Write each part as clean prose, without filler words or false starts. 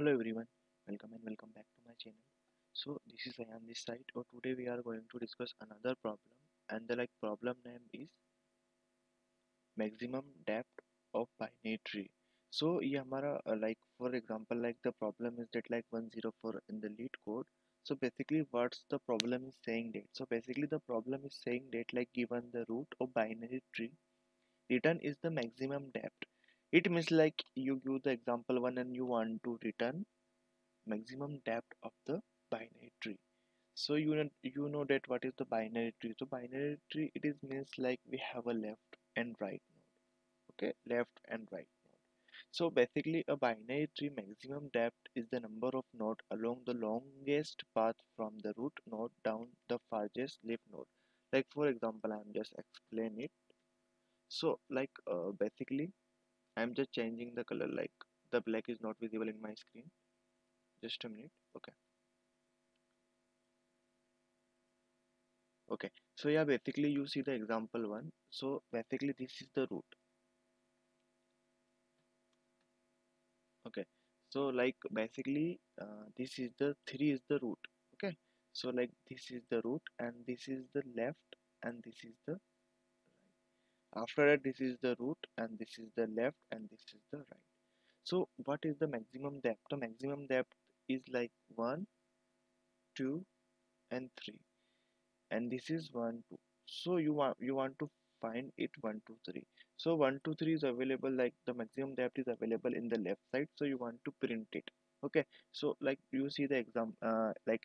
Hello everyone, welcome back to my channel. So this is Ayan this side. Today we are going to discuss another problem, and the problem name is maximum depth of binary tree. So ये हमारा for example the problem is that 104 in the lead code. So basically what's the problem is saying that. So basically the problem is saying that given the root of binary tree, return is the maximum depth. It means you give the example one and you want to return maximum depth of the binary tree. So you know that what is the binary tree. So binary tree, it is means we have a left and right node. Okay, left and right node. So basically a binary tree maximum depth is the number of node along the longest path from the root node down the farthest left node. Like for example, I'm just explain it. So basically I'm just changing the color, the black is not visible in my screen. Just a minute. Okay, so yeah, basically you see the example one. So basically this is the root. Okay, so basically this is the 3 is the root. Okay, so this is the root and this is the left and this is the right. After that this is the root and this is the left and this is the right. So what is the maximum depth? The maximum depth is 1, 2 and 3, and this is 1 2. So you want to find it 1 2 3. So 1 2 3 is available, the maximum depth is available in the left side, so you want to print it. Okay, so you see the exam,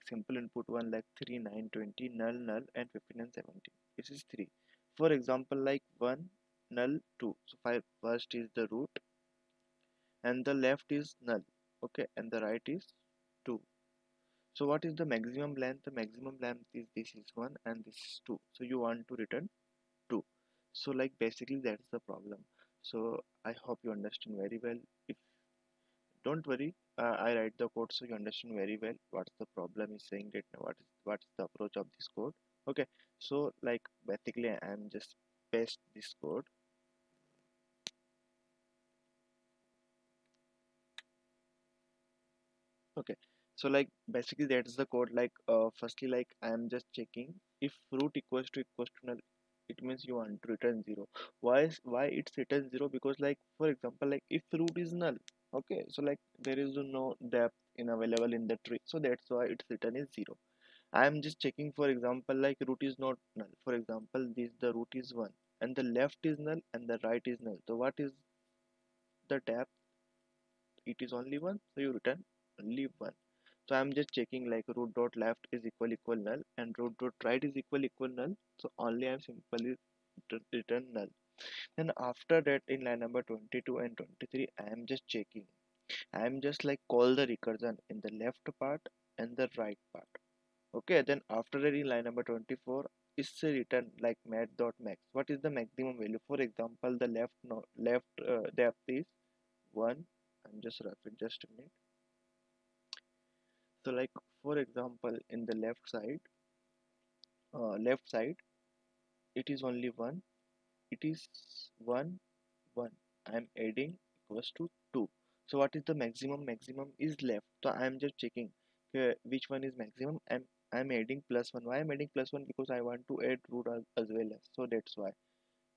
simple input one, 3 9 20 null null and 15 and 17. This is 3. For example, 1 null 2. So first is the root and the left is null. Okay, and the right is 2. So what is the maximum length? The maximum length is this is 1 and this is 2. So you want to return 2. So basically that's the problem. So I hope you understand very well. If don't worry, I write the code so you understand very well what's the problem is saying that what's the approach of this code. Okay, so basically I'm just paste this code. Okay, so basically that's the code. Firstly, I am just checking if root equals to null, it means you want to return 0. Why it's written 0? Because for example, if root is null, okay, so there is no depth in available in the tree, so that's why it's written is 0. I am just checking, for example, root is not null. For example, this the root is 1 and the left is null and the right is null. So what is the depth? It is only 1, so you return only 1. So I'm just checking root dot left is equal null and root dot right is equal null. So only I'm simply return null. Then after that, in line number 22 and 23, I am just checking. I am just call the recursion in the left part and the right part. Okay, then after that, in line number 24 is a return mat dot max. What is the maximum value? For example, the left depth is 1. I'm just roughing, just a minute. So for example, in the left side it is only 1. It is 1 1. I am adding equals to 2. So what is the maximum is left. So I am just checking which one is maximum. I'm adding plus 1. Why I'm adding plus 1? Because I want to add root as well as, so that's why.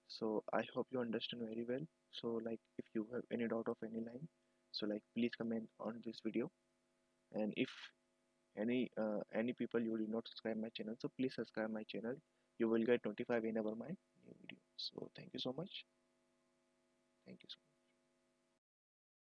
So I hope you understand very well. So if you have any doubt of any line, so please comment on this video. And if any people you did not subscribe my channel, so please subscribe my channel. You will get notified whenever my new video. So thank you so much. Thank you so much.